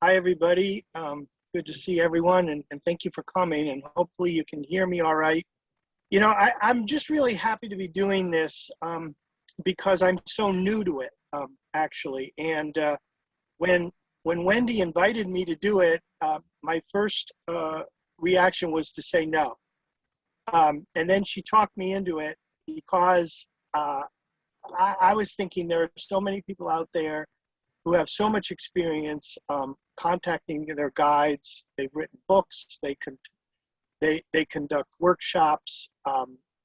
Hi, everybody. Good to see everyone, and thank you for coming, and hopefully you can hear me all right. I'm just really happy to be doing this because I'm so new to it, actually. And when Wendy invited me to do it, my first reaction was to say no. And then she talked me into it because I was thinking there are so many people out there who have so much experience contacting their guides. They've written books. They conduct workshops.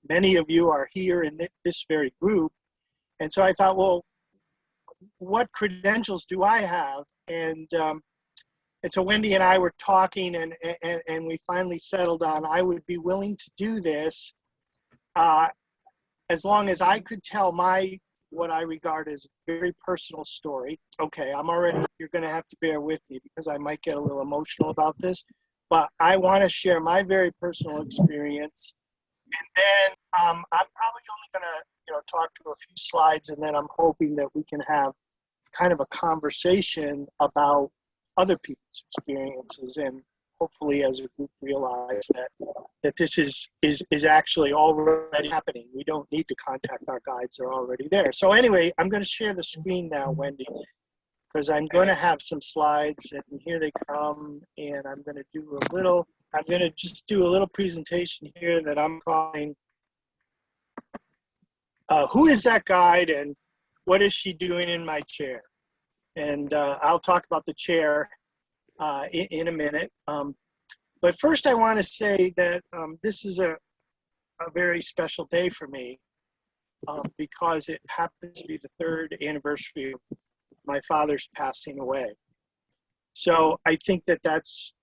Many of you are here in this very group. And so I thought, well, what credentials do I have? And so Wendy and I were talking, and we finally settled on I would be willing to do this as long as I could tell what I regard as a very personal story. Okay, you're going to have to bear with me because I might get a little emotional about this, but I want to share my very personal experience. And then I'm probably only going to, talk to a few slides, and then I'm hoping that we can have kind of a conversation about other people's experiences, and hopefully as a group realize that this is actually already happening. We don't need to contact our guides, they're already there. So anyway, I'm going to share the screen now, Wendy, because I'm going to have some slides, and here they come, and I'm going to just do a little presentation here that I'm calling Who is that guide, and what is she doing in my chair? And I'll talk about the chair in a minute. But first I want to say that this is a very special day for me because it happens to be the 3rd anniversary of my father's passing away. So I think that that's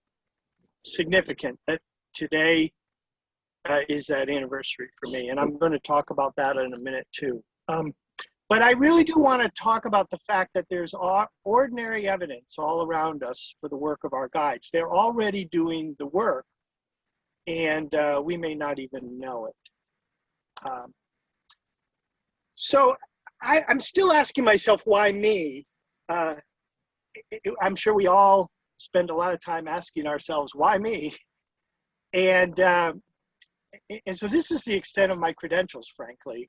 significant, that today is that anniversary for me. And I'm going to talk about that in a minute too. But I really do want to talk about the fact that there's ordinary evidence all around us for the work of our guides. They're already doing the work, and we may not even know it. So I'm still asking myself, why me? I'm sure we all spend a lot of time asking ourselves, why me? And so this is the extent of my credentials, frankly.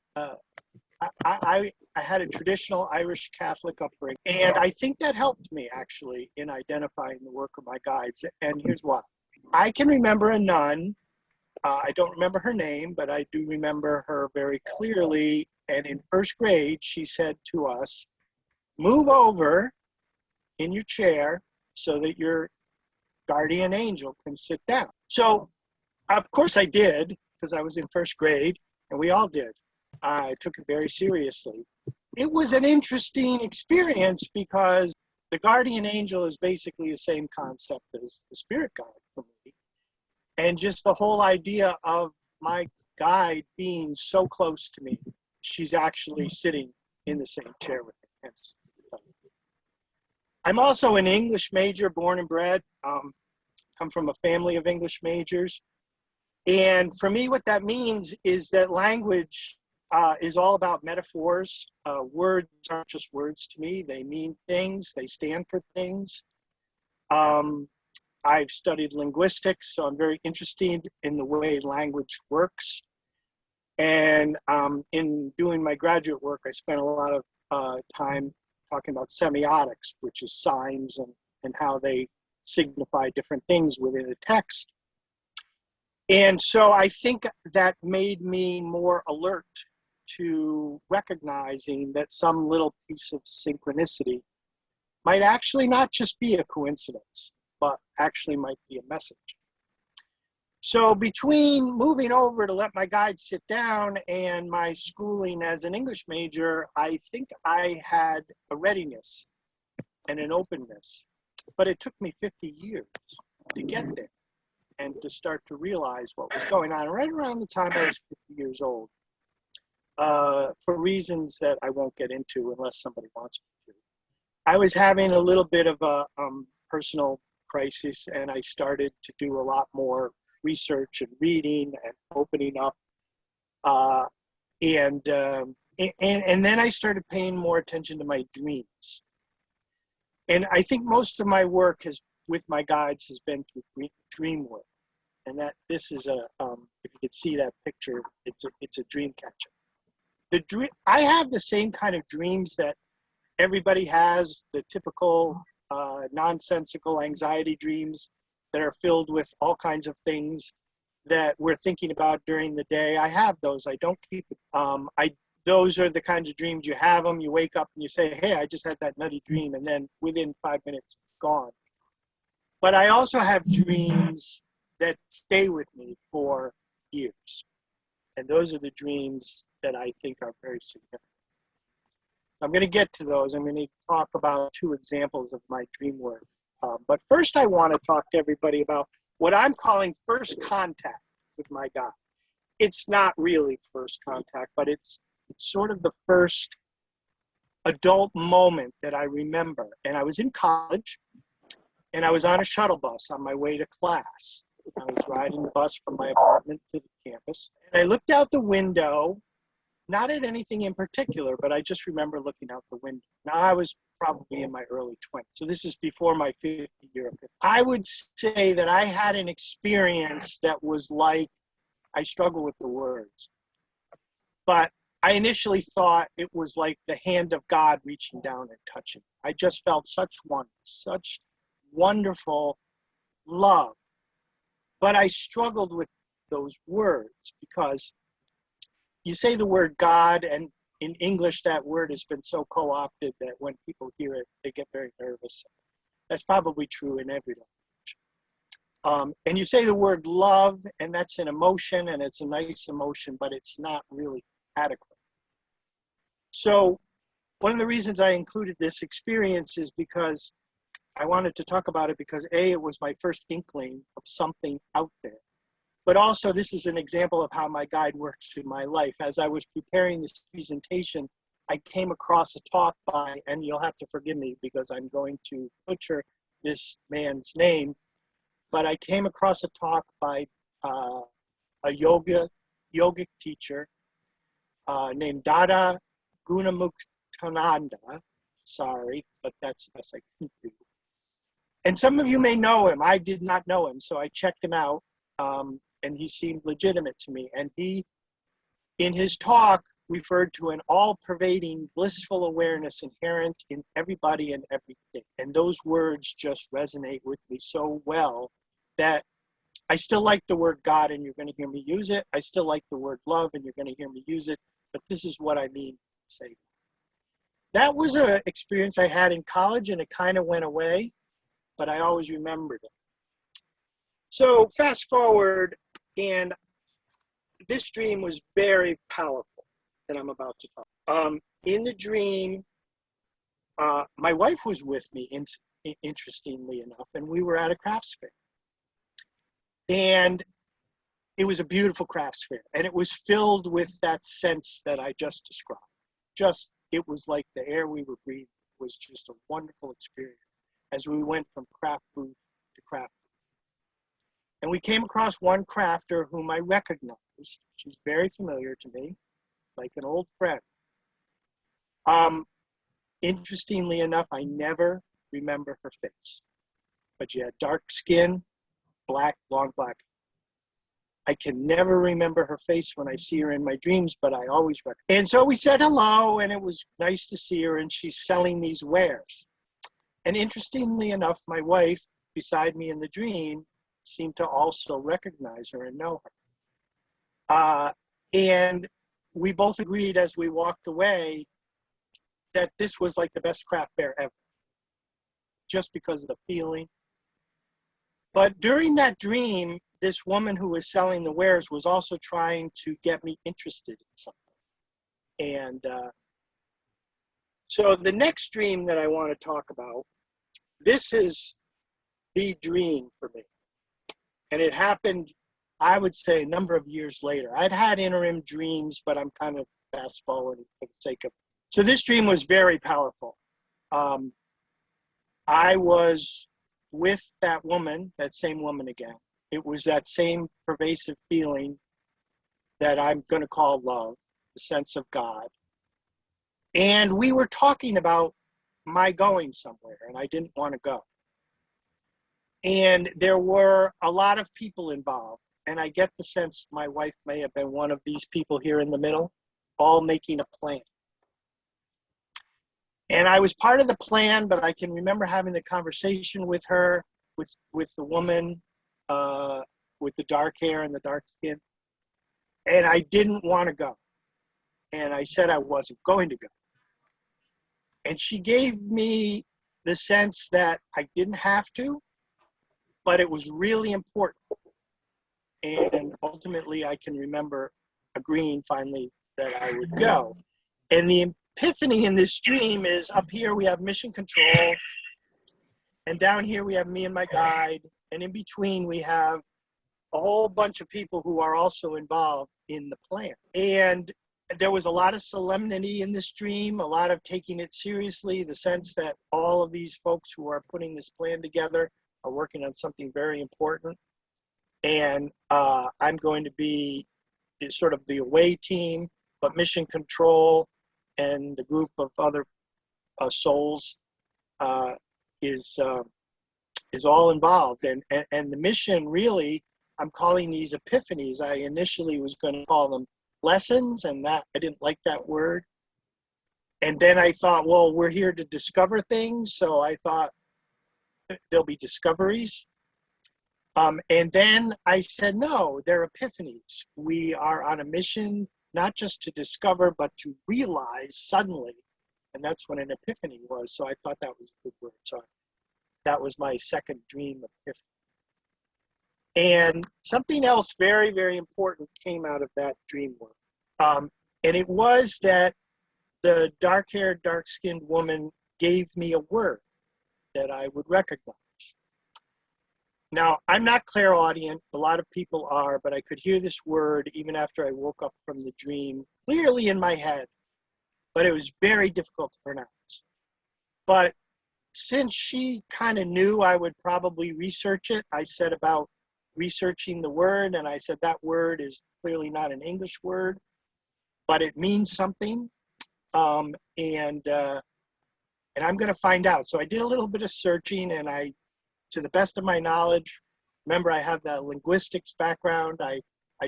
I had a traditional Irish Catholic upbringing, and I think that helped me actually in identifying the work of my guides, and here's why. I can remember a nun. I don't remember her name, but I do remember her very clearly, and in 1st grade, she said to us, move over in your chair so that your guardian angel can sit down. So, of course I did, because I was in 1st grade, and we all did. I took it very seriously. It was an interesting experience because the guardian angel is basically the same concept as the spirit guide for me. And just the whole idea of my guide being so close to me, she's actually sitting in the same chair with me. Hence, I'm also an English major, born and bred, come from a family of English majors. And for me, what that means is that language is all about metaphors. Words aren't just words to me. They mean things. They stand for things. I've studied linguistics, so I'm very interested in the way language works. And in doing my graduate work, I spent a lot of time talking about semiotics, which is signs and how they signify different things within a text. And so I think that made me more alert to recognizing that some little piece of synchronicity might actually not just be a coincidence, but actually might be a message. So between moving over to let my guide sit down and my schooling as an English major, I think I had a readiness and an openness, but it took me 50 years to get there and to start to realize what was going on right around the time I was 50 years old. For reasons that I won't get into unless somebody wants me to. I was having a little bit of a personal crisis, and I started to do a lot more research and reading and opening up. And then I started paying more attention to my dreams. And I think most of my work with my guides has been through dream work. And that this is if you could see that picture, it's a dream catcher. I have the same kind of dreams that everybody has, the typical nonsensical anxiety dreams that are filled with all kinds of things that we're thinking about during the day. I have those. I don't keep it. Those are the kinds of dreams you have them. You wake up and you say, hey, I just had that nutty dream. And then within 5 minutes, gone. But I also have dreams that stay with me for years. And those are the dreams that I think are very significant. I'm going to get to those. I'm going to talk about 2 examples of my dream work. But first, I want to talk to everybody about what I'm calling first contact with my God. It's not really first contact, but it's sort of the first adult moment that I remember. And I was in college, and I was on a shuttle bus on my way to class. I was riding the bus from my apartment to the campus. And I looked out the window, not at anything in particular, but I just remember looking out the window. Now, I was probably in my early 20s. So this is before my 50-year. I would say that I had an experience that was like, I struggle with the words, but I initially thought it was like the hand of God reaching down and touching. I just felt such wonderful love. But I struggled with those words because you say the word God, and in English that word has been so co-opted that when people hear it, they get very nervous. That's probably true in every language. And you say the word love, and that's an emotion, and it's a nice emotion, but it's not really adequate. So one of the reasons I included this experience is because I wanted to talk about it because A, it was my first inkling of something out there. But also this is an example of how my guide works in my life. As I was preparing this presentation, I came across a talk by, and you'll have to forgive me because I'm going to butcher this man's name, but I came across a talk by a yogic teacher named Dada Gunamuktananda. Sorry, but that's the best I can do. And some of you may know him. I did not know him, so I checked him out, and he seemed legitimate to me. And he, in his talk, referred to an all-pervading blissful awareness inherent in everybody and everything. And those words just resonate with me so well that I still like the word God, and you're going to hear me use it. I still like the word love, and you're going to hear me use it. But this is what I mean to say. That was an experience I had in college, and it kind of went away, but I always remembered it. So fast forward, and this dream was very powerful that I'm about to talk. In the dream, my wife was with me, interestingly enough, and we were at a crafts fair. And it was a beautiful crafts fair, and it was filled with that sense that I just described. It was like the air we were breathing. It was just a wonderful experience as we went from craft booth to craft booth. And we came across one crafter whom I recognized. She's very familiar to me, like an old friend. Interestingly enough, I never remember her face, but she had dark skin, long black. I can never remember her face when I see her in my dreams, but I always recognize. And so we said hello, and it was nice to see her, and she's selling these wares. And interestingly enough, my wife, beside me in the dream, seemed to also recognize her and know her. And we both agreed as we walked away that this was like the best craft fair ever, just because of the feeling. But during that dream, this woman who was selling the wares was also trying to get me interested in something. And so the next dream that I want to talk about, this is the dream for me. And it happened, I would say, a number of years later. I'd had interim dreams, but I'm kind of fast forwarding for the sake of it. So this dream was very powerful. I was with that woman, that same woman again. It was that same pervasive feeling that I'm going to call love, the sense of God. And we were talking about my going somewhere, and I didn't want to go. And there were a lot of people involved, and I get the sense my wife may have been one of these people here in the middle, all making a plan. And I was part of the plan, but I can remember having the conversation with her, with the woman with the dark hair and the dark skin, and I didn't want to go. And I said I wasn't going to go. And she gave me the sense that I didn't have to, but it was really important. And ultimately, I can remember agreeing finally that I would go. And the epiphany in this dream is up here we have mission control, and down here we have me and my guide, and in between we have a whole bunch of people who are also involved in the plan. And there was a lot of solemnity in this dream, a lot of taking it seriously, the sense that all of these folks who are putting this plan together are working on something very important. And I'm going to be sort of the away team, but mission control and the group of other souls is all involved. And the mission really, I'm calling these epiphanies. I initially was going to call them lessons, and that I didn't like that word. And then I thought, well, we're here to discover things, so I thought there'll be discoveries. And then I said, no, they're epiphanies. We are on a mission, not just to discover, but to realize suddenly. And that's when an epiphany was. So I thought that was a good word. So that was my second dream epiphany. And something else very, very important came out of that dream work. And it was that the dark-haired, dark-skinned woman gave me a word that I would recognize. Now, I'm not clairaudient. A lot of people are, but I could hear this word even after I woke up from the dream clearly in my head. But it was very difficult to pronounce. But since she kind of knew I would probably research it, I set about researching the word, and I said that word is clearly not an English word, but it means something, and I'm going to find out. So I did a little bit of searching, and I, to the best of my knowledge, remember I have that linguistics background, I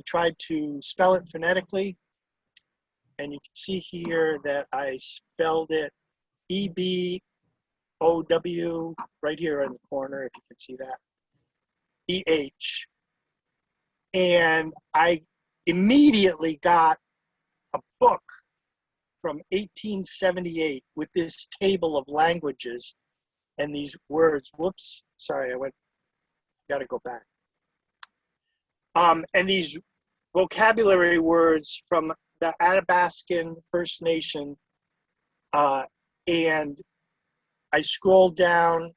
tried to spell it phonetically, and you can see here that I spelled it E-B-O-W, right here in the corner, if you can see that. E-H. And I immediately got a book from 1878 with this table of languages and these words. Whoops, sorry, gotta go back. And these vocabulary words from the Athabascan First Nation. And I scrolled down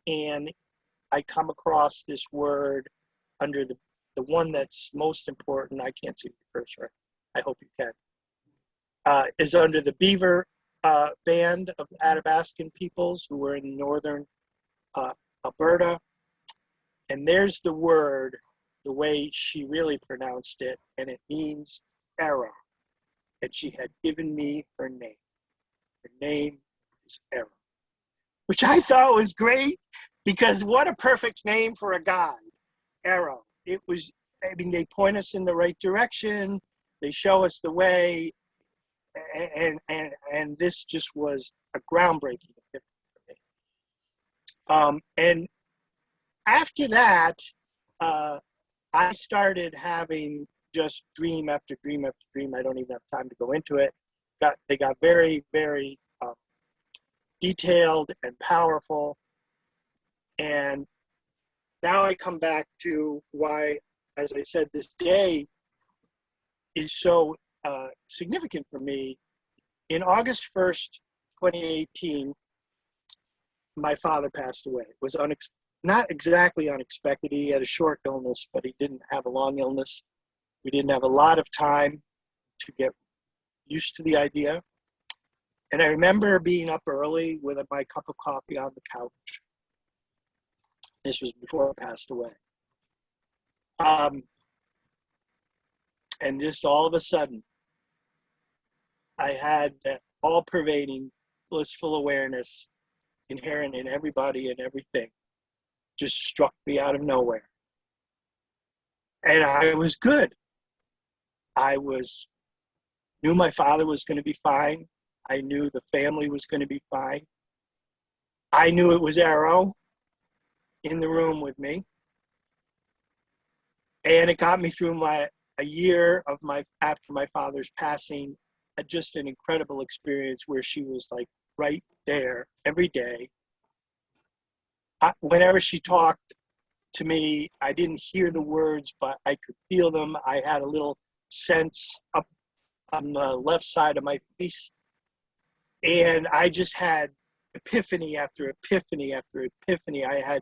and I come across this word under the one that's most important. I can't see the cursor. I hope you can. Is under the Beaver band of Athabascan peoples who were in northern Alberta. And there's the word, the way she really pronounced it, and it means arrow. And she had given me her name. Her name is Arrow, which I thought was great because what a perfect name for a guide, Arrow. It was, I mean, they point us in the right direction. They show us the way. And this just was a groundbreaking epiphany for me. And after that, I started having just dream after dream after dream. I don't even have time to go into it. They got very, very detailed and powerful. And now I come back to why, as I said, this day is so significant for me. In August 1st, 2018, my father passed away. It was not exactly unexpected. He had a short illness, but he didn't have a long illness. We didn't have a lot of time to get used to the idea. And I remember being up early with my cup of coffee on the couch. This was before he passed away. And just all of a sudden, I had that all-pervading, blissful awareness inherent in everybody and everything just struck me out of nowhere. And I was good. Knew my father was going to be fine. I knew the family was going to be fine. I knew it was Arrow in the room with me. And it got me through a year after my father's passing, just an incredible experience where she was like right there every day. Whenever she talked to me, I didn't hear the words, but I could feel them. I had a little sense up on the left side of my face. And I just had epiphany after epiphany after epiphany. I had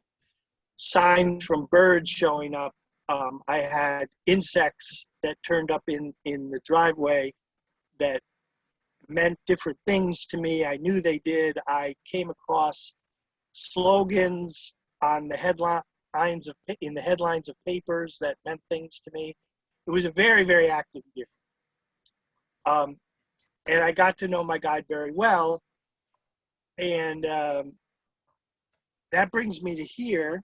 signs from birds showing up. I had insects that turned up in the driveway that meant different things to me. I knew they did. I came across slogans on the headlines of papers that meant things to me. It was a very, very active year. And I got to know my guide very well. And that brings me to here.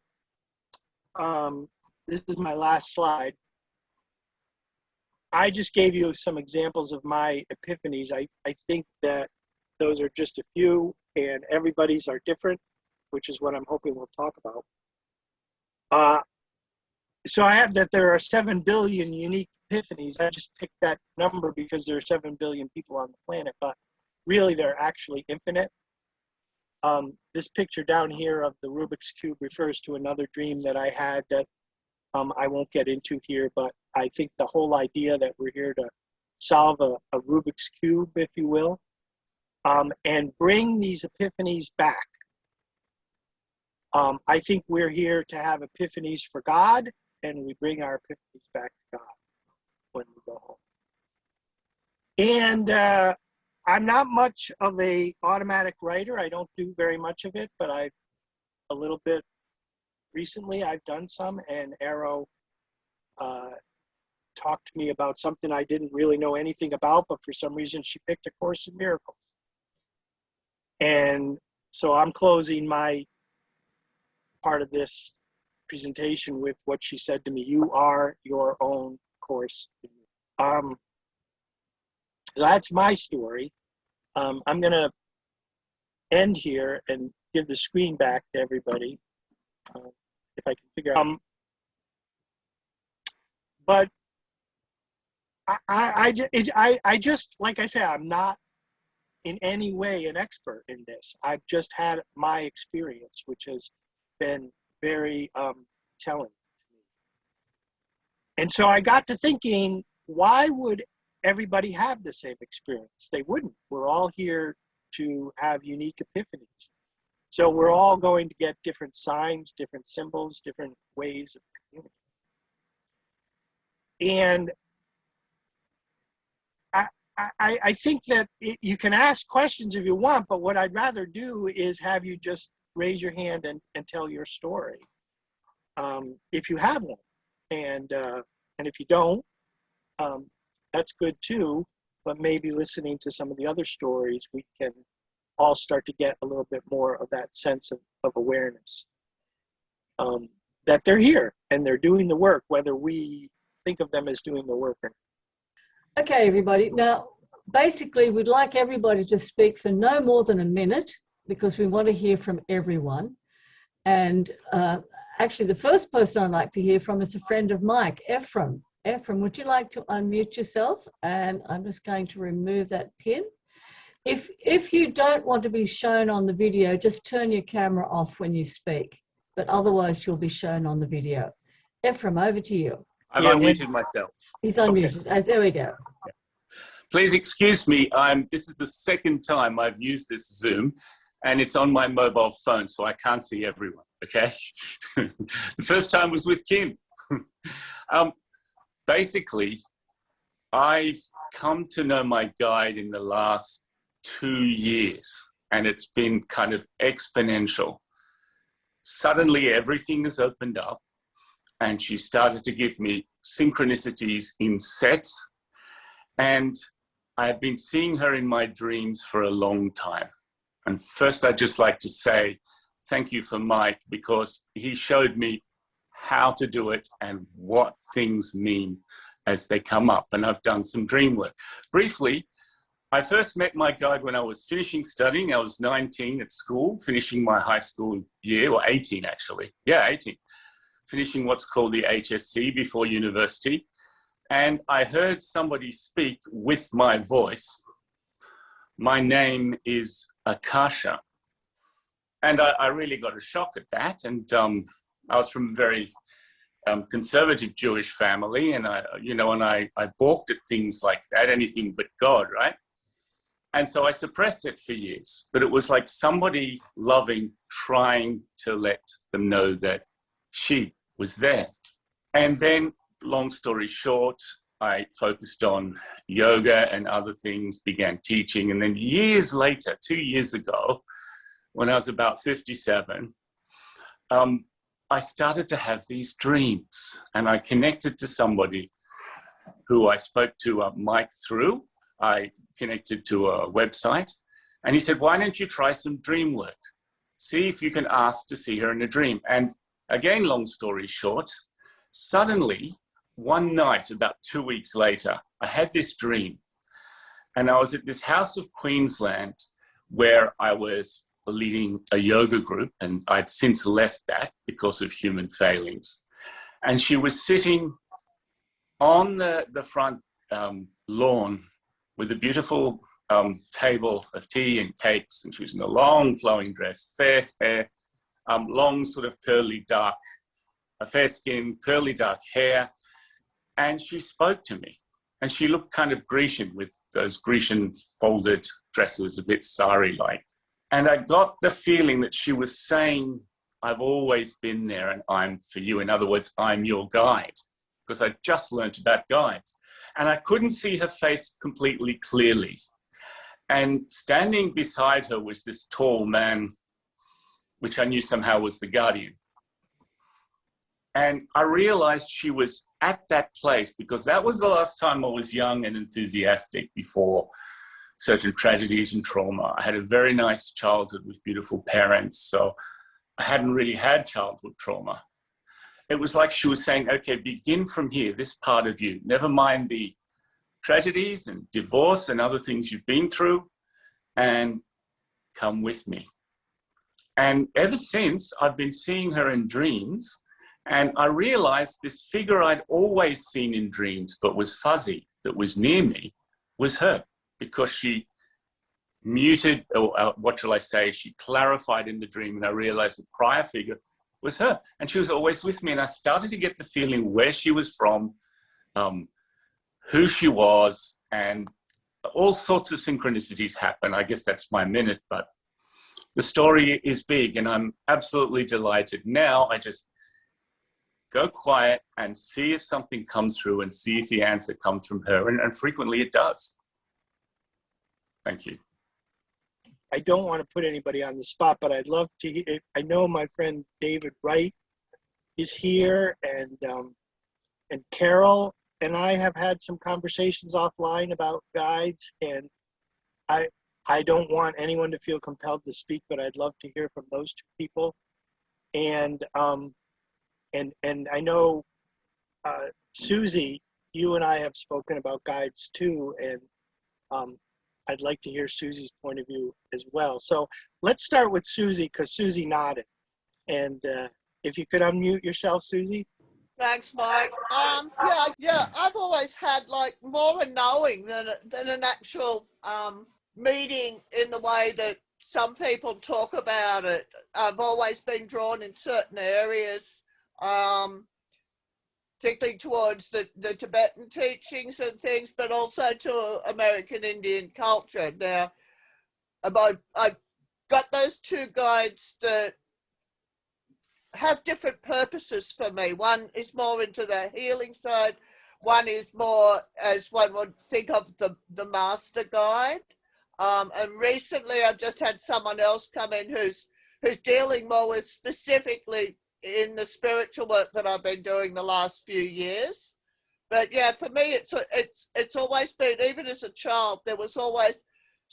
This is my last slide. I just gave you some examples of my epiphanies. I think that those are just a few, and everybody's are different, which is what I'm hoping we'll talk about. So I have that there are 7 billion unique epiphanies. I just picked that number because there are 7 billion people on the planet, but really they're actually infinite. This picture down here of the Rubik's Cube refers to another dream that I had that I won't get into here, but I think the whole idea that we're here to solve a Rubik's Cube, if you will, and bring these epiphanies back. I think we're here to have epiphanies for God, and we bring our epiphanies back to God when we go home. And I'm not much of a automatic writer. I don't do very much of it, but a little bit recently I've done some, and Arrow talked to me about something I didn't really know anything about, but for some reason she picked A Course in Miracles. And so I'm closing my part of this presentation with what she said to me: you are your own course. So that's my story. I'm going to end here and give the screen back to everybody, if I can figure out. But I just, like I said, I'm not in any way an expert in this. I've just had my experience, which has been very telling to me. And so I got to thinking, why would everybody have the same experience? They wouldn't. We're all here to have unique epiphanies. So we're all going to get different signs, different symbols, different ways of communicating. And I think that you can ask questions if you want, but what I'd rather do is have you just raise your hand and tell your story, if you have one. And if you don't, that's good too, but maybe listening to some of the other stories, we can all start to get a little bit more of that sense of awareness, that they're here and they're doing the work, whether we think of them as doing the work or not. Okay, everybody. Now, basically, we'd like everybody to speak for no more than a minute because we want to hear from everyone. And actually, the first person I'd like to hear from is a friend of Mike, Ephraim. Ephraim, would you like to unmute yourself? And I'm just going to remove that pin. If you don't want to be shown on the video, just turn your camera off when you speak. But otherwise, you'll be shown on the video. Ephraim, over to you. I've unmuted myself. He's unmuted. Okay. There we go. Yeah. Please excuse me. This is the second time I've used this Zoom, and it's on my mobile phone, so I can't see everyone, okay? The first time was with Kim. Basically, I've come to know my guide in the last 2 years, and it's been kind of exponential. Suddenly, everything has opened up, and she started to give me synchronicities in sets. And I've been seeing her in my dreams for a long time. And first, I'd just like to say thank you for Mike, because he showed me how to do it and what things mean as they come up. And I've done some dream work. Briefly, I first met my guide when I was finishing studying. I was 19 at school, finishing my high school year, or 18 actually. Yeah, 18. Finishing what's called the HSC before university. And I heard somebody speak with my voice. My name is Akasha. And I really got a shock at that. And I was from a very conservative Jewish family. And I balked at things like that, anything but God, right? And so I suppressed it for years. But it was like somebody loving, trying to let them know that she was there. And then, long story short, I focused on yoga and other things, began teaching. And then years later, 2 years ago, when I was about 57, I started to have these dreams. And I connected to somebody who I spoke to, Mike, through. I connected to a website. And he said, why don't you try some dream work? See if you can ask to see her in a dream. And again, long story short, suddenly, one night, about 2 weeks later, I had this dream. And I was at this house of Queensland where I was leading a yoga group, and I'd since left that because of human failings. And she was sitting on the front lawn with a beautiful table of tea and cakes. And she was in a long flowing dress, fair hair, long sort of curly dark, fair skin, curly dark hair. And she spoke to me, and she looked kind of Grecian with those Grecian folded dresses, a bit sari-like. And I got the feeling that she was saying, I've always been there and I'm for you. In other words, I'm your guide, because I just learned about guides. And I couldn't see her face completely clearly. And standing beside her was this tall man, which I knew somehow was the guardian. And I realized she was at that place because that was the last time I was young and enthusiastic before certain tragedies and trauma. I had a very nice childhood with beautiful parents, so I hadn't really had childhood trauma. It was like she was saying, okay, begin from here, this part of you. Never mind the tragedies and divorce and other things you've been through, and come with me. And ever since, I've been seeing her in dreams. And I realized this figure I'd always seen in dreams, but was fuzzy, that was near me, was her, because she muted, or what shall I say, she clarified in the dream, and I realized the prior figure was her. And she was always with me, and I started to get the feeling where she was from, who she was, and all sorts of synchronicities happen. I guess that's my minute, but the story is big, and I'm absolutely delighted. Now I just go quiet and see if something comes through and see if the answer comes from her. And frequently it does. Thank you. I don't want to put anybody on the spot, but I'd love to hear. I know my friend David Wright is here, and Carol and I have had some conversations offline about guides, and I don't want anyone to feel compelled to speak, but I'd love to hear from those two people. And I know, Susie, you and I have spoken about guides too, and I'd like to hear Susie's point of view as well. So let's start with Susie, because Susie nodded. And if you could unmute yourself, Susie. Thanks, Mike. Yeah, I've always had like more a knowing than an actual meeting in the way that some people talk about it. I've always been drawn in certain areas, particularly towards the Tibetan teachings and things, but also to American Indian culture. Now, I've got those two guides that have different purposes for me. One is more into the healing side. One is more, as one would think of, the master guide. And recently I've just had someone else come in who's dealing more with specifically in the spiritual work that I've been doing the last few years. But yeah, for me, it's always been, even as a child, there was always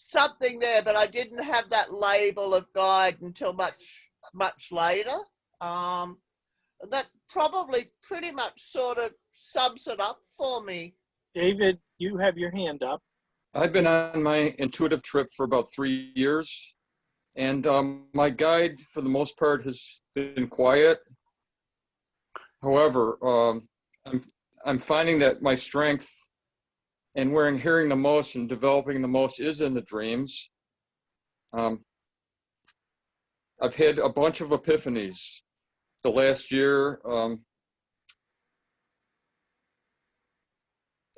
something there, but I didn't have that label of guide until much later. That probably pretty much sort of sums it up for me. David, you have your hand up. I've been on my intuitive trip for about 3 years, and my guide, for the most part, has been quiet. However, I'm finding that my strength and where I'm hearing the most and developing the most is in the dreams. I've had a bunch of epiphanies the last year,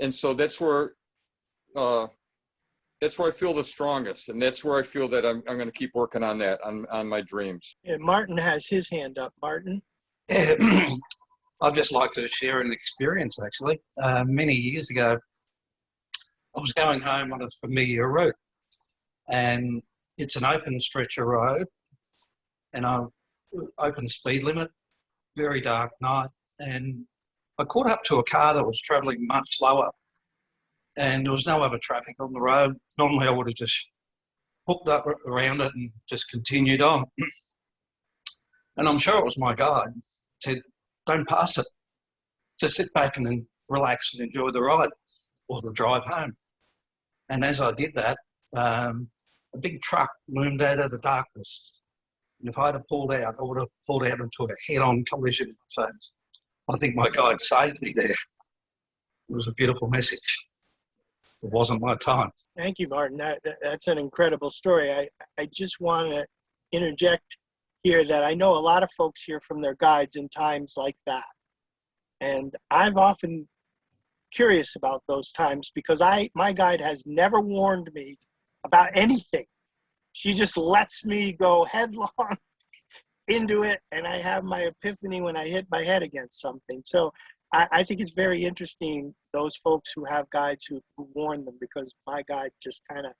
and so that's where I feel the strongest, and that's where I feel that I'm going to keep working on that, on my dreams. And Martin has his hand up. Martin? Yeah, I'd just like to share an experience, actually. Many years ago, I was going home on a familiar route, and it's an open stretch of road, and open speed limit, very dark night, and I caught up to a car that was travelling much slower, and there was no other traffic on the road. Normally I would have just hooked up around it and just continued on. And I'm sure it was my guide, said, don't pass it. Just sit back and then relax and enjoy the ride or the drive home. And as I did that, a big truck loomed out of the darkness. And if I had pulled out, I would have pulled out into a head-on collision. So I think my guide saved me there. It was a beautiful message. It wasn't my time. Thank you, Martin. That's an incredible story. I just want to interject here that I know a lot of folks hear from their guides in times like that. And I'm often curious about those times because my guide has never warned me about anything. She just lets me go headlong into it, and I have my epiphany when I hit my head against something. So I think it's very interesting, those folks who have guides who warn them, because my guide just kind of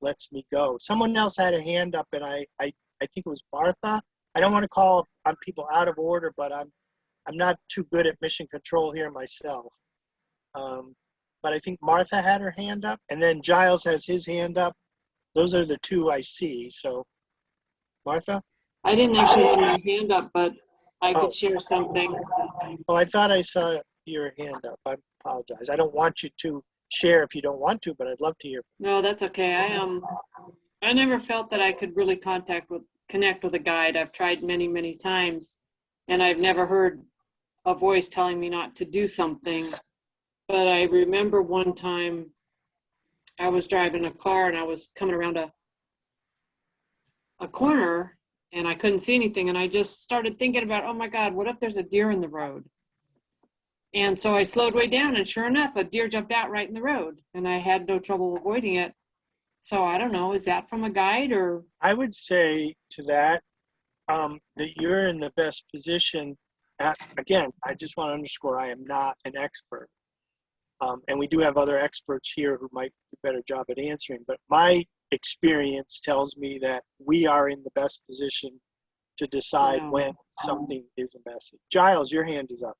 lets me go. Someone else had a hand up, and I think it was Martha. I don't want to call on people out of order, but I'm not too good at mission control here myself. But I think Martha had her hand up, and then Giles has his hand up. Those are the two I see. So, Martha? I didn't actually have my hand up, but I could share something. Oh, I thought I saw your hand up. I apologize. I don't want you to share if you don't want to, but I'd love to hear. No, that's okay. I never felt that I could really connect with a guide. I've tried many, many times, and I've never heard a voice telling me not to do something. But I remember one time I was driving a car and I was coming around a corner and I couldn't see anything. And I just started thinking about, oh my God, what if there's a deer in the road? And so I slowed way down, and sure enough, a deer jumped out right in the road, and I had no trouble avoiding it. So I don't know, is that from a guide or? I would say to that, that you're in the best position. Again, I just want to underscore, I am not an expert. And we do have other experts here who might do a better job at answering, but my experience tells me that we are in the best position to decide when something is a message. Giles, your hand is up.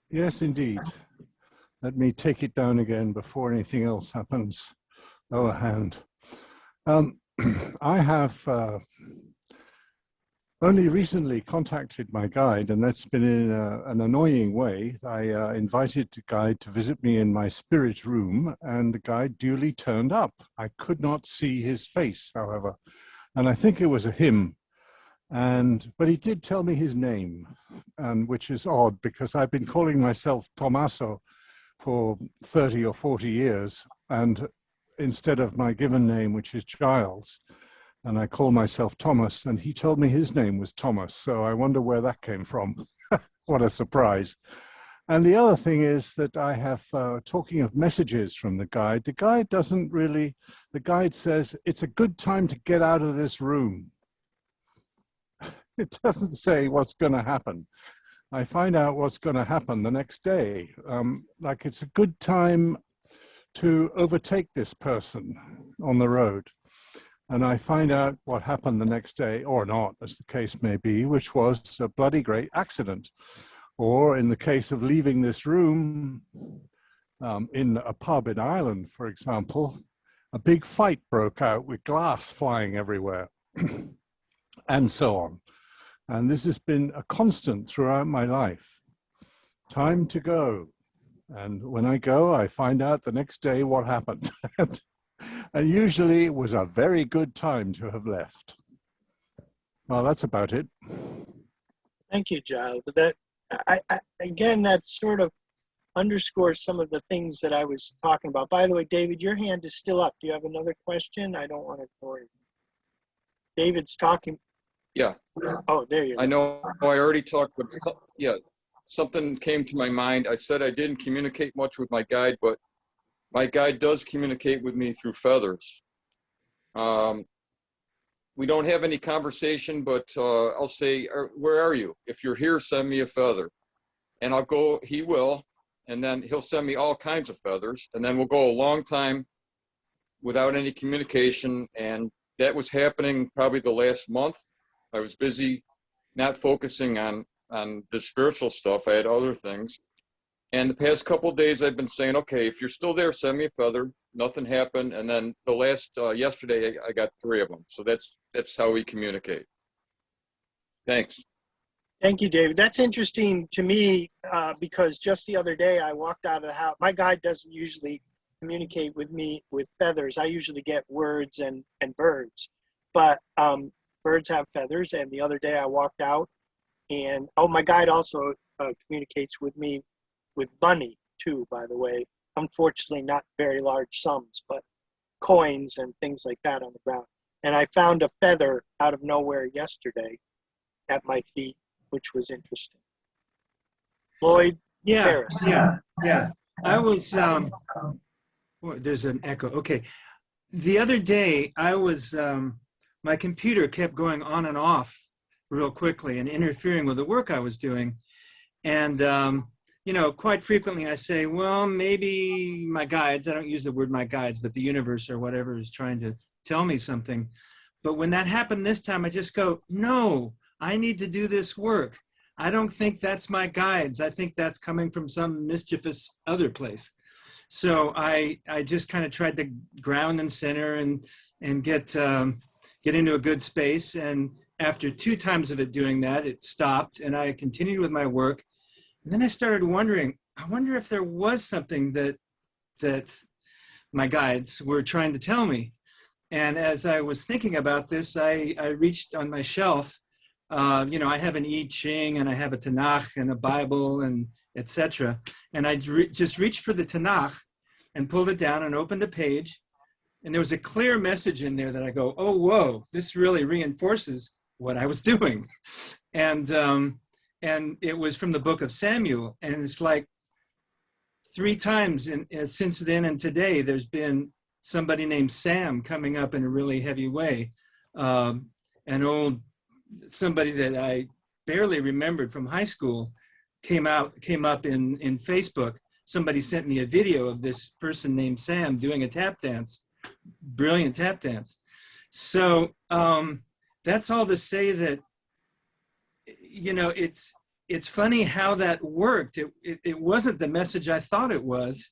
Yes, indeed. Let me take it down again before anything else happens. Lower hand. I have only recently contacted my guide, and that's been in an annoying way. I invited the guide to visit me in my spirit room, and the guide duly turned up. I could not see his face, however, and I think it was a him. But he did tell me his name, and which is odd because I've been calling myself Tommaso for 30 or 40 years, and instead of my given name, which is Giles, and I call myself Thomas, and he told me his name was Thomas, so I wonder where that came from. What a surprise. And the other thing is that I have, talking of messages from the guide doesn't really, the guide says, it's a good time to get out of this room. It doesn't say what's going to happen. I find out what's going to happen the next day. Like it's a good time to overtake this person on the road. And I find out what happened the next day, or not, as the case may be, which was a bloody great accident. Or in the case of leaving this room in a pub in Ireland, for example, a big fight broke out with glass flying everywhere, and so on. And this has been a constant throughout my life. Time to go. And when I go, I find out the next day what happened. And usually it was a very good time to have left. Well, that's about it. Thank you, Giles. But again, that sort of underscores some of the things that I was talking about. By the way, David, your hand is still up. Do you have another question? I don't want to ignore you. David's talking. Yeah. Oh, there you go. I know I already talked, but yeah, something came to my mind. I said I didn't communicate much with my guide, but my guide does communicate with me through feathers. We don't have any conversation, but I'll say, where are you? If you're here, send me a feather. And I'll go, he will, and then he'll send me all kinds of feathers, and then we'll go a long time without any communication. And that was happening probably the last month. I was busy not focusing on the spiritual stuff. I had other things. And the past couple of days, I've been saying, okay, if you're still there, send me a feather. Nothing happened. And then the last, yesterday, I got 3 of them. So that's how we communicate. Thanks. Thank you, David. That's interesting to me because just the other day I walked out of the house. My guide doesn't usually communicate with me with feathers. I usually get words and birds, but birds have feathers. And the other day I walked out and, oh, my guide also communicates with me with money too, by the way. Unfortunately, not very large sums, but coins and things like that on the ground. And I found a feather out of nowhere yesterday at my feet, which was interesting. Lloyd Ferris. Yeah. I was, there's an echo. Okay. The other day, I was, my computer kept going on and off real quickly and interfering with the work I was doing. And, you know, quite frequently I say, well, maybe my guides, I don't use the word my guides, but the universe or whatever is trying to tell me something. But when that happened this time, I just go, no, I need to do this work. I don't think that's my guides. I think that's coming from some mischievous other place. So I just kind of tried to ground and center and get into a good space. And after 2 times of it doing that, it stopped and I continued with my work. And then I started wondering, I wonder if there was something that my guides were trying to tell me. And as I was thinking about this, I reached on my shelf. You know, I have an I Ching and I have a Tanakh and a Bible and etc. And I just reached for the Tanakh and pulled it down and opened a page. And there was a clear message in there that I go, oh, whoa, this really reinforces what I was doing. And it was from the book of Samuel. And it's like 3 times since then and today, there's been somebody named Sam coming up in a really heavy way. Somebody that I barely remembered from high school came up in Facebook. Somebody sent me a video of this person named Sam doing a tap dance, brilliant tap dance. So that's all to say that, you know, it's funny how that worked. It wasn't the message I thought it was,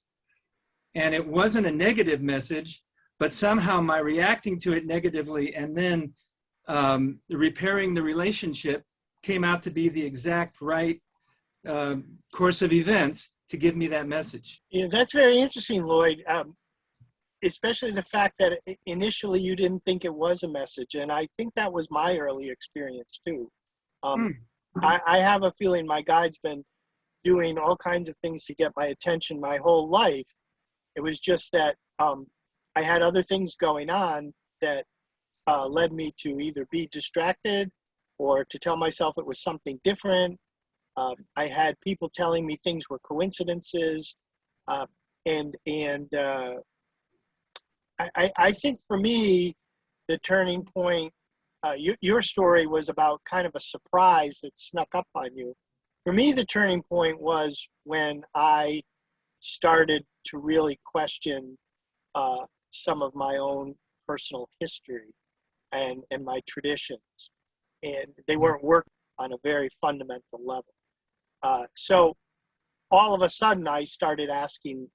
and it wasn't a negative message, but somehow my reacting to it negatively and then repairing the relationship came out to be the exact right course of events to give me that message. Yeah, that's very interesting, Lloyd. Especially the fact that initially you didn't think it was a message, and I think that was my early experience too. I have a feeling my guide's been doing all kinds of things to get my attention my whole life. It was just that I had other things going on that led me to either be distracted or to tell myself it was something different. I had people telling me things were coincidences. I think for me, the turning point, your story was about kind of a surprise that snuck up on you. For me, the turning point was when I started to really question some of my own personal history and my traditions. And they weren't working on a very fundamental level. So all of a sudden, I started asking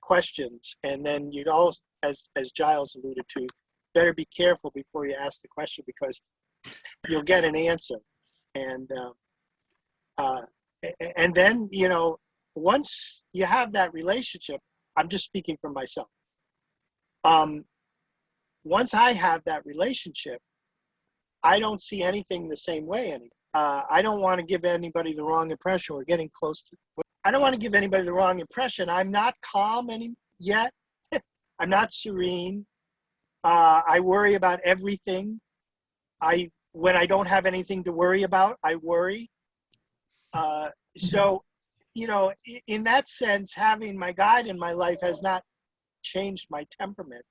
questions, and then you'd also, as Giles alluded to, better be careful before you ask the question, because you'll get an answer. And then, you know, once you have that relationship, I'm just speaking for myself. Once I have that relationship, I don't see anything the same way anymore. I don't want to give anybody the wrong impression. We're getting close to, I don't want to give anybody the wrong impression. I'm not calm yet. I'm not serene. I worry about everything. When I don't have anything to worry about, I worry. So, you know, in that sense, having my guide in my life has not changed my temperament.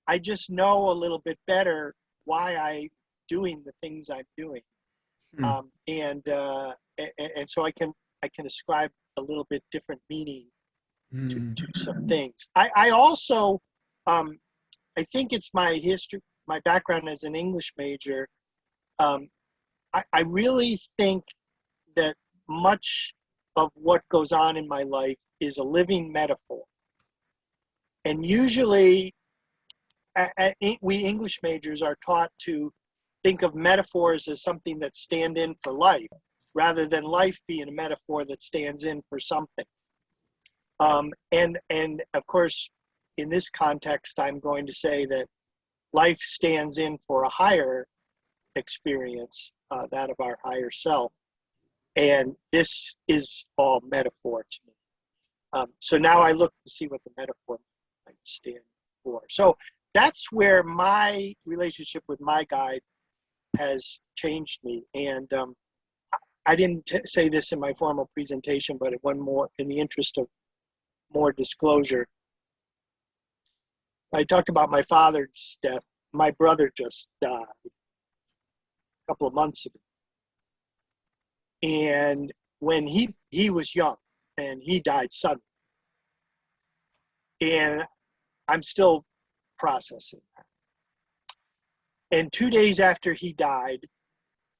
I just know a little bit better why I'm doing the things I'm doing. And so I can ascribe a little bit different meaning to some things. I also, I think it's my history, my background as an English major. I really think that much of what goes on in my life is a living metaphor. And usually, we English majors are taught to think of metaphors as something that stand in for life, rather than life being a metaphor that stands in for something. And of course, in this context, I'm going to say that life stands in for a higher experience, that of our higher self. And this is all metaphor to me. So now I look to see what the metaphor might stand for. So that's where my relationship with my guide has changed me. And I didn't say this in my formal presentation, but one more, in the interest of more disclosure, I talked about my father's death. My brother just died a couple of months ago. And when he was young, and he died suddenly. And I'm still processing that. And 2 days after he died,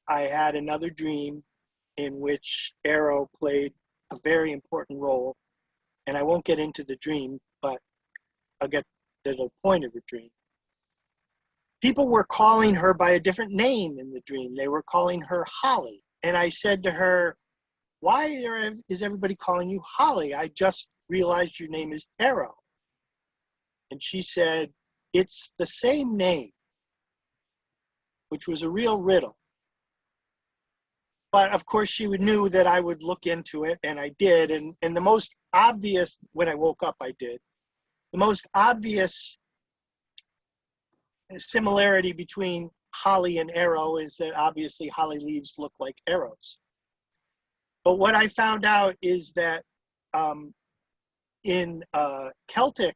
I had another dream in which Arrow played a very important role. And I won't get into the dream, but I'll get to the point of the dream. People were calling her by a different name in the dream. They were calling her Holly. And I said to her, why is everybody calling you Holly? I just realized your name is Arrow. And she said, it's the same name, which was a real riddle. But of course, she knew that I would look into it, and I did. And the most obvious, when I woke up, I did. The most obvious similarity between Holly and Arrow is that obviously holly leaves look like arrows. But what I found out is that in Celtic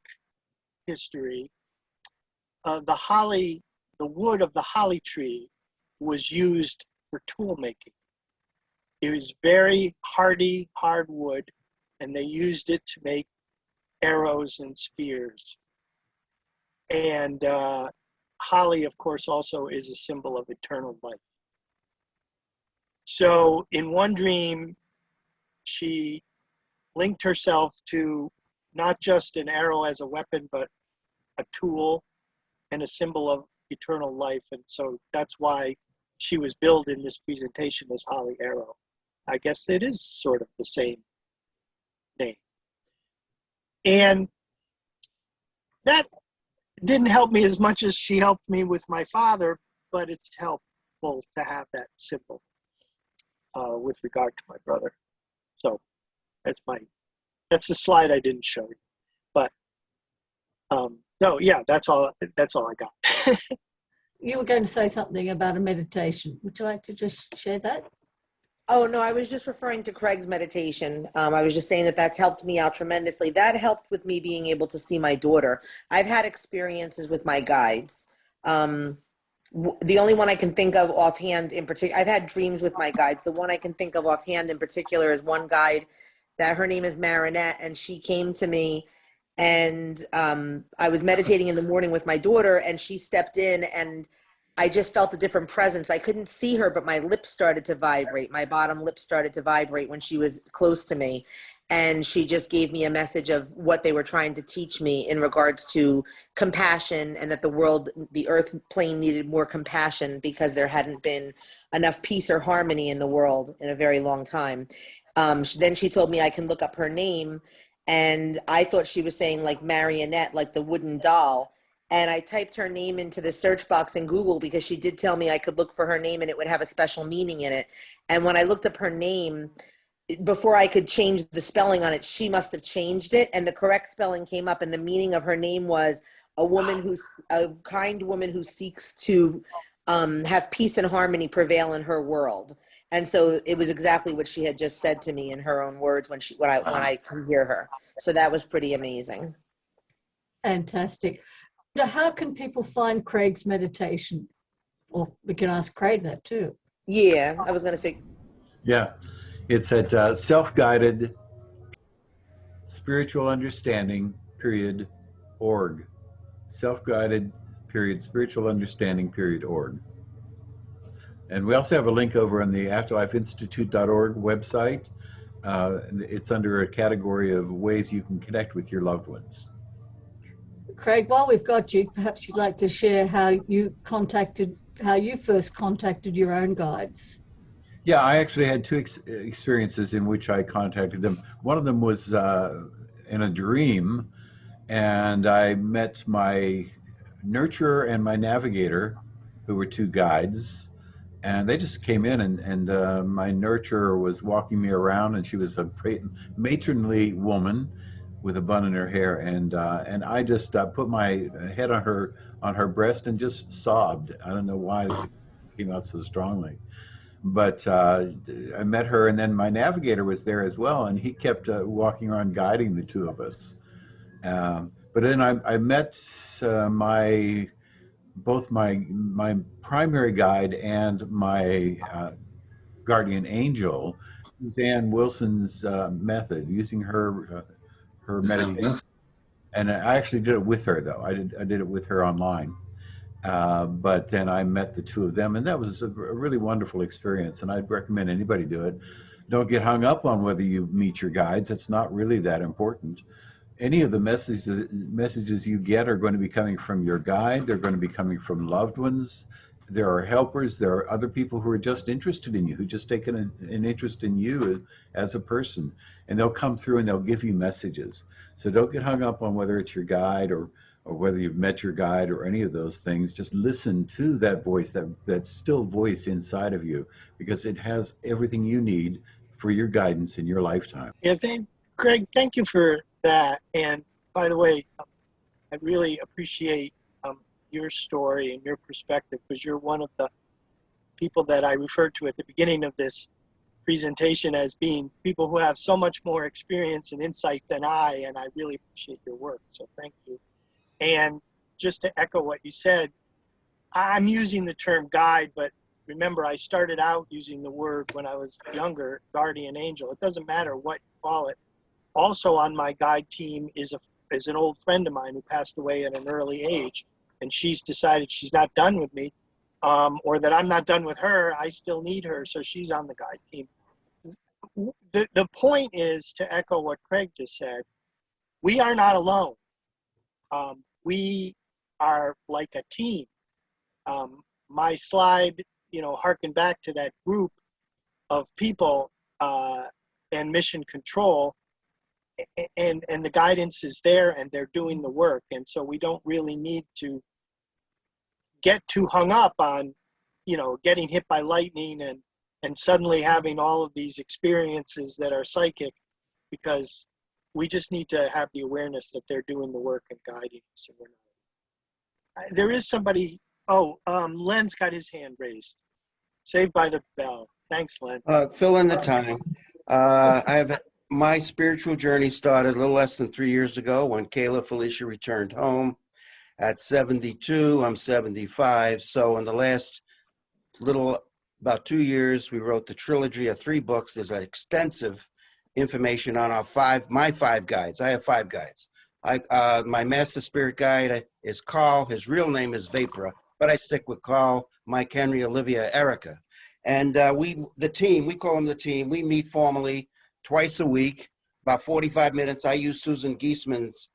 history, the wood of the holly tree was used for tool making. It was very hardy, hard wood, and they used it to make arrows and spears. And holly, of course, also is a symbol of eternal life. So in one dream, she linked herself to not just an arrow as a weapon, but a tool and a symbol of eternal life. And so that's why she was billed in this presentation as Holly Arrow. I guess it is sort of the same name. And that didn't help me as much as she helped me with my father, but it's helpful to have that symbol with regard to my brother. So that's the slide I didn't show you. But no, yeah, that's all I got. You were going to say something about a meditation. Would you like to just share that? Oh, no, I was just referring to Craig's meditation. I was just saying that that's helped me out tremendously. That helped with me being able to see my daughter. I've had experiences with my guides. The only one I can think of offhand in particular, I've had dreams with my guides. The one I can think of offhand in particular is one guide that her name is Marinette, and she came to me, and I was meditating in the morning with my daughter, and she stepped in, and I just felt a different presence. I couldn't see her, but my lips started to vibrate. My bottom lip started to vibrate when she was close to me. And she just gave me a message of what they were trying to teach me in regards to compassion, and that the world, the earth plane, needed more compassion because there hadn't been enough peace or harmony in the world in a very long time. Then she told me I can look up her name, and I thought she was saying like marionette, like the wooden doll. And I typed her name into the search box in Google because she did tell me I could look for her name and it would have a special meaning in it. And when I looked up her name, before I could change the spelling on it, she must have changed it, and the correct spelling came up, and the meaning of her name was a kind woman who seeks to have peace and harmony prevail in her world. And so it was exactly what she had just said to me in her own words when I could hear her. So that was pretty amazing. Fantastic. Now, how can people find Craig's meditation? Or we can ask Craig that too. Yeah, I was going to say. Yeah, it's at self-guided spiritual understanding .org. Self-guided spiritual understanding .org. And we also have a link over on the afterlifeinstitute.org website. It's under a category of ways you can connect with your loved ones. Craig, while we've got you, perhaps you'd like to share how you first contacted your own guides. Yeah, I actually had two experiences in which I contacted them. One of them was in a dream, and I met my nurturer and my navigator, who were two guides, and they just came in, and my nurturer was walking me around, and she was a matronly woman with a bun in her hair, and I just put my head on her breast and just sobbed. I don't know why it came out so strongly. But I met her, and then my navigator was there as well, and he kept walking around guiding the two of us. But then I met both my primary guide and my guardian angel, Suzanne Wilson's method, using her meditation. And I actually did it with her, though. I did it with her online. But then I met the two of them, and that was a really wonderful experience, and I'd recommend anybody do it. Don't get hung up on whether you meet your guides. It's not really that important. Any of the messages you get are going to be coming from your guide. They're going to be coming from loved ones. There are helpers. There are other people who are just interested in you, who just taken an interest in you as a person, and they'll come through and they'll give you messages. So don't get hung up on whether it's your guide or whether you've met your guide or any of those things. Just listen to that voice, that still voice inside of you, because it has everything you need for your guidance in your lifetime. Yeah, Greg, thank you for that. And by the way, I really appreciate your story and your perspective, because you're one of the people that I referred to at the beginning of this presentation as being people who have so much more experience and insight than I, and I really appreciate your work. So thank you. And just to echo what you said, I'm using the term guide, but remember, I started out using the word when I was younger, guardian angel. It doesn't matter what you call it. Also on my guide team is an old friend of mine who passed away at an early age, and she's decided she's not done with me, or that I'm not done with her. I still need her, so she's on the guide team. The point is, to echo what Craig just said, we are not alone. We are like a team. My slide, harken back to that group of people and mission control, and the guidance is there, and they're doing the work. And so we don't really need to get too hung up on, getting hit by lightning and suddenly having all of these experiences that are psychic, because we just need to have the awareness that they're doing the work and guiding us. And we're not. There is somebody. Len's got his hand raised. Saved by the bell. Thanks, Len. Fill in the time. My spiritual journey started a little less than 3 years ago when Kayla Felicia returned home. At 72, I'm 75. So in the last about 2 years, we wrote the trilogy of 3 books. There's an extensive information on my 5 guides. I have 5 guides. My master spirit guide is Carl. His real name is Vapra, but I stick with Carl, Mike, Henry, Olivia, Erica. And the team, we call them the team, we meet formally twice a week, about 45 minutes. I use Susan Giesman's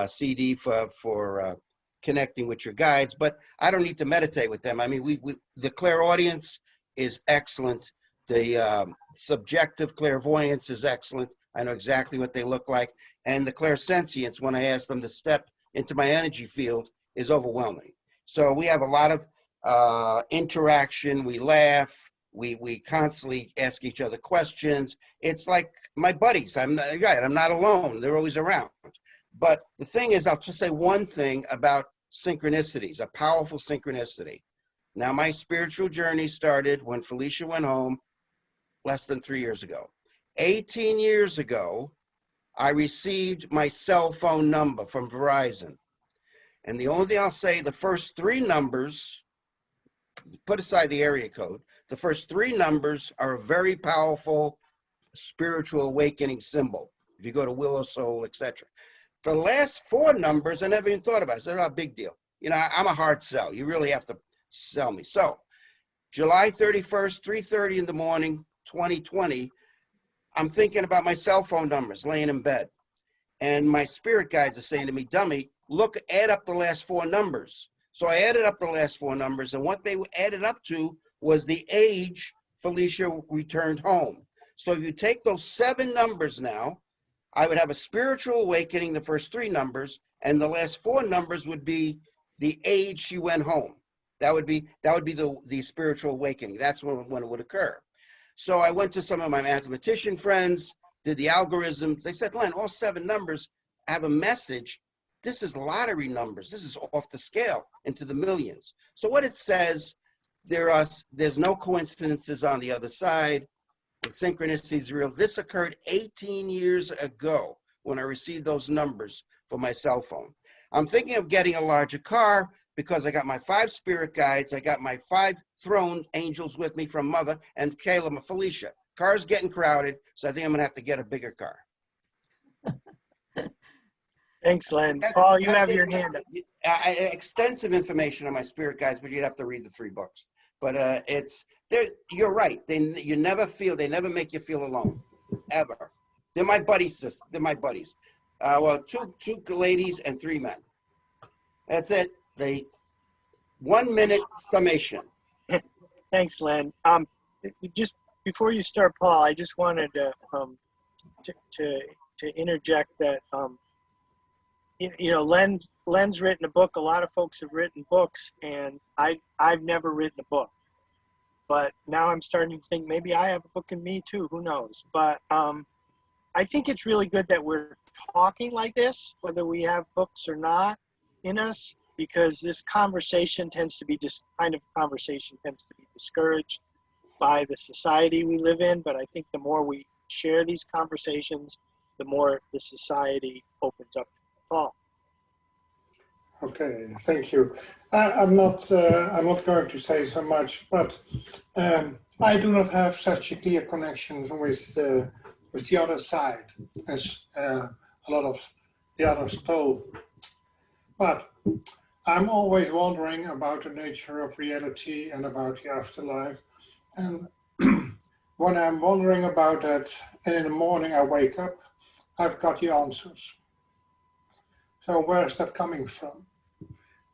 CD for connecting with your guides, but I don't need to meditate with them. I mean, the clairaudience is excellent. The subjective clairvoyance is excellent. I know exactly what they look like. And the clairsentience, when I ask them to step into my energy field, is overwhelming. So we have a lot of interaction. We laugh. We constantly ask each other questions. It's like my buddies. I'm not alone. They're always around. But the thing is, I'll just say one thing about synchronicities, a powerful synchronicity. Now, my spiritual journey started when Felicia went home less than 3 years ago. 18 years ago, I received my cell phone number from Verizon. And the only thing I'll say, the first 3 numbers, put aside the area code, the first 3 numbers are a very powerful spiritual awakening symbol. If you go to Willow Soul, etc. The last 4 numbers, I never even thought about it. I said, oh, big deal. You know, I'm a hard sell. You really have to sell me. So July 31st, 3:30 in the morning, 2020, I'm thinking about my cell phone numbers laying in bed. And my spirit guides are saying to me, dummy, look, add up the last 4 numbers. So I added up the last 4 numbers, and what they added up to was the age Felicia returned home. So if you take those 7 numbers now, I would have a spiritual awakening, the first 3 numbers, and the last 4 numbers would be the age she went home. That would be the spiritual awakening. That's when it would occur. So I went to some of my mathematician friends, did the algorithms. They said, Len, all 7 numbers have a message. This is lottery numbers. This is off the scale into the millions. So what it says, there's no coincidences on the other side. The synchronicity is real. This occurred 18 years ago when I received those numbers for my cell phone. I'm thinking of getting a larger car because I got my 5 spirit guides. I got my 5 throne angels with me from Mother and Kayla and Felicia. Car's getting crowded, so I think I'm going to have to get a bigger car. Thanks, Len. Paul, you have your hand up. Extensive information on my spirit guides, but you'd have to read the 3 books. But you're right. They never make you feel alone, ever. They're my buddies, sis. They're my buddies. Well, two ladies and 3 men. That's it. 1 minute summation. Thanks, Len. Just before you start, Paul, I just wanted to interject that Len's written a book. A lot of folks have written books, and I've never written a book. But now I'm starting to think maybe I have a book in me too. Who knows? But I think it's really good that we're talking like this, whether we have books or not in us, because this conversation tends to be discouraged by the society we live in. But I think the more we share these conversations, the more the society opens up. Paul. Okay, thank you. I'm not going to say so much, but I do not have such a clear connection with the other side as a lot of the others told. But I'm always wondering about the nature of reality and about the afterlife. And when I'm wondering about that, and in the morning I wake up, I've got the answers. So where is that coming from?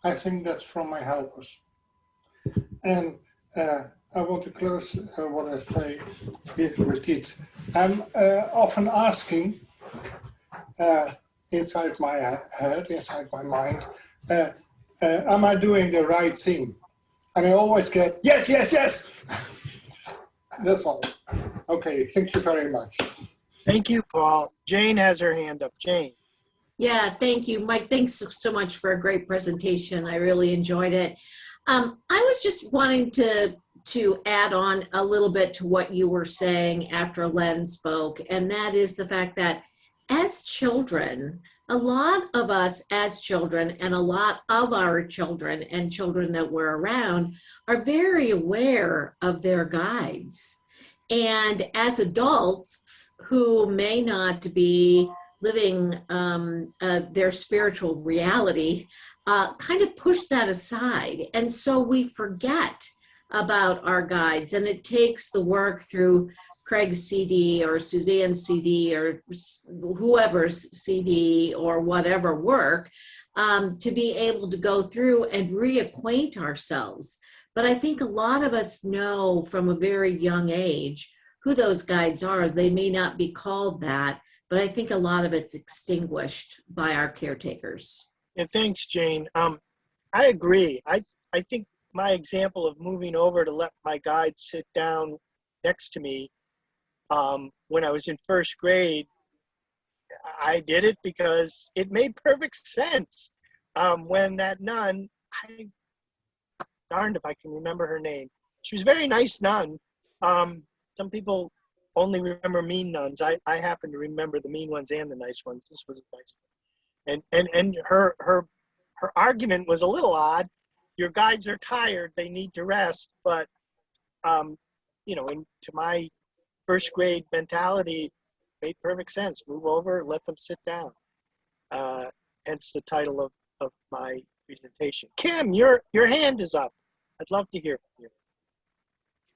I think that's from my helpers. And I want to close what I say with it. I'm often asking inside my head, inside my mind, am I doing the right thing? And I always get, yes, yes, yes. That's all. Okay, thank you very much. Thank you, Paul. Jane has her hand up. Jane. Yeah, thank you, Mike. Thanks so much for a great presentation. I really enjoyed it. I was just wanting to add on a little bit to what you were saying after Len spoke, and that is the fact that as children, a lot of us as children and a lot of our children and children that we're around are very aware of their guides. And as adults who may not be living their spiritual reality, kind of push that aside. And so we forget about our guides, and it takes the work through Craig's CD or Suzanne's CD or whoever's CD or whatever work to be able to go through and reacquaint ourselves. But I think a lot of us know from a very young age who those guides are. They may not be called that, but I think a lot of it's extinguished by our caretakers. Yeah, thanks, Jane. I agree. I think my example of moving over to let my guide sit down next to me when I was in first grade, I did it because it made perfect sense. When that nun, darned if I can remember her name. She was a very nice nun. Some people only remember mean nuns. I happen to remember the mean ones and the nice ones. This was a nice one. And her argument was a little odd. Your guides are tired, they need to rest. But you know, to my first grade mentality, it made perfect sense. Move over, let them sit down. Hence the title of my presentation. Kim, your hand is up. I'd love to hear from you.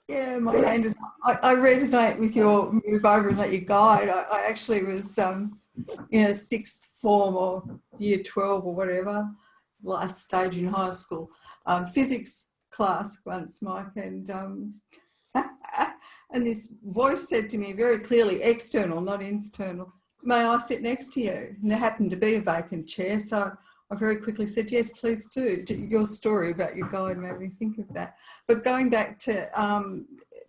Yeah, my hand is up. I resonate with your move over and let you guide. I actually was in a sixth form or year 12 or whatever, last stage in high school, physics class once, Mike, and and this voice said to me very clearly, external, not internal, may I sit next to you? And there happened to be a vacant chair, so I very quickly said, yes, please do. Your story about your guide made me think of that. But going back to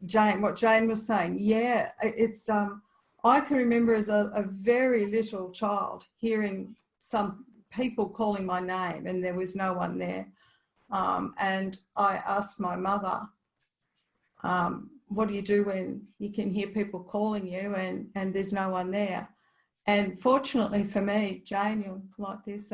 Jane, what Jane was saying, yeah, it's, I can remember as a very little child hearing some people calling my name and there was no one there. And I asked my mother, what do you do when you can hear people calling you and there's no one there? And fortunately for me, Jane, you'll like this,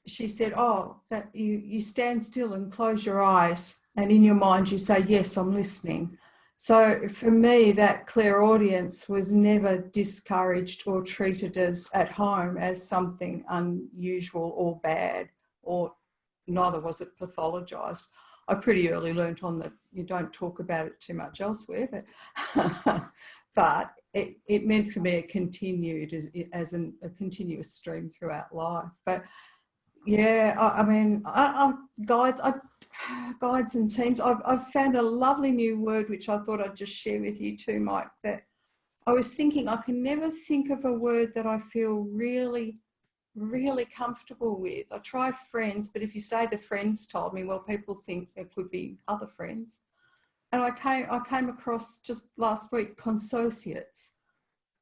she said, oh, that you stand still and close your eyes and in your mind you say, yes, I'm listening. So for me, that clairaudience was never discouraged or treated as at home as something unusual or bad, or neither was it pathologized. I pretty early learnt on that you don't talk about it too much elsewhere, but it meant for me it continued as a continuous stream throughout life. But yeah, I mean, guides and teams, I've found a lovely new word which I thought I'd just share with you too, Mike, that I was thinking I can never think of a word that I feel really, really comfortable with. I try friends, but if you say the friends told me, well, people think there could be other friends. And I came across just last week, consociates.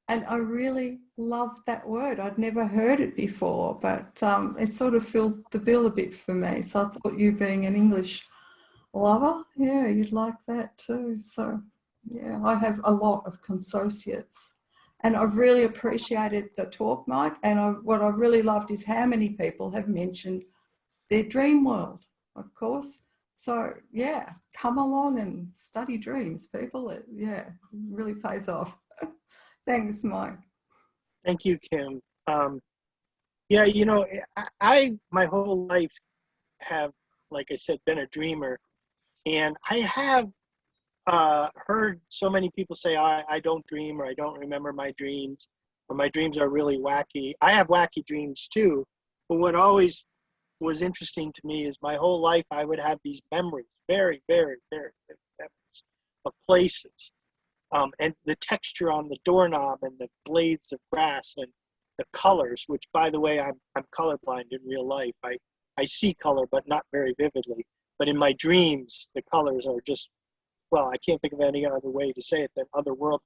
And I really loved that word. I'd never heard it before, but it sort of filled the bill a bit for me. So I thought, you being an English lover, yeah, you'd like that too. So yeah, I have a lot of consociates. And I've really appreciated the talk, Mike. And what I've really loved is how many people have mentioned their dream world, of course. So yeah, come along and study dreams, people. It really pays off. Thanks, Mike. Thank you, Kim. Yeah, you know, I my whole life have, like I said, been a dreamer. And I have heard so many people say, I don't dream, or I don't remember my dreams, or my dreams are really wacky. I have wacky dreams too. But what always was interesting to me is my whole life I would have these memories, very, very, very vivid memories of places. And the texture on the doorknob and the blades of grass and the colors, which, by the way, I'm colorblind in real life. I see color, but not very vividly. But in my dreams, the colors are just, well, I can't think of any other way to say it than otherworldly.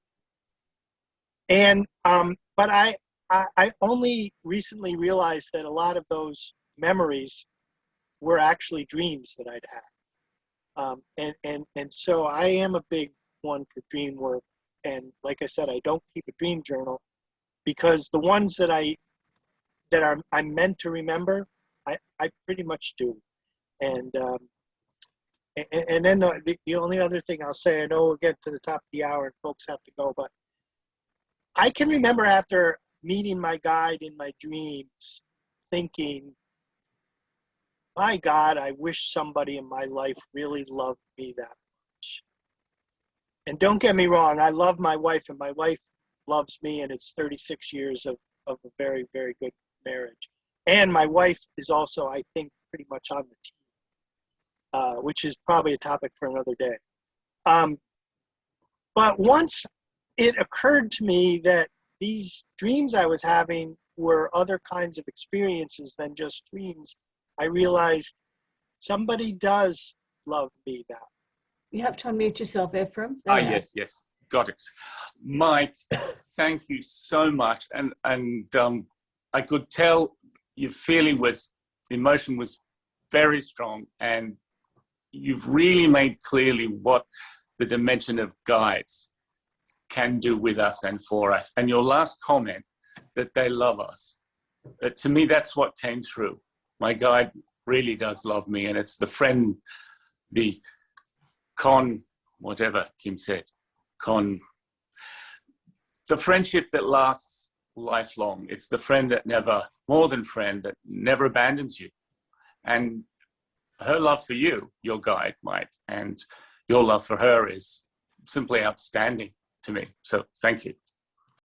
And but I only recently realized that a lot of those memories were actually dreams that I'd had. And so I am a big one for dream work, and like I said, I don't keep a dream journal because the ones that I'm meant to remember, I pretty much do. And then the only other thing I'll say, I know we'll get to the top of the hour and folks have to go, but I can remember after meeting my guide in my dreams thinking, my God, I wish somebody in my life really loved me that much. And don't get me wrong, I love my wife, and my wife loves me, and it's 36 years of a very, very good marriage. And my wife is also, I think, pretty much on the team, which is probably a topic for another day. But once it occurred to me that these dreams I was having were other kinds of experiences than just dreams, I realized somebody does love me now. You have to unmute yourself, Ephraim. Ah, yes, yes, got it. Mike, thank you so much. And I could tell your feeling was, the emotion was very strong, and you've really made clearly what the dimension of guides can do with us and for us. And your last comment, that they love us, to me, that's what came through. My guide really does love me, and it's the friend, the whatever Kim said, the friendship that lasts lifelong. It's the friend that never, more than friend, that never abandons you. And her love for you, your guide, Mike, and your love for her is simply outstanding to me. So thank you.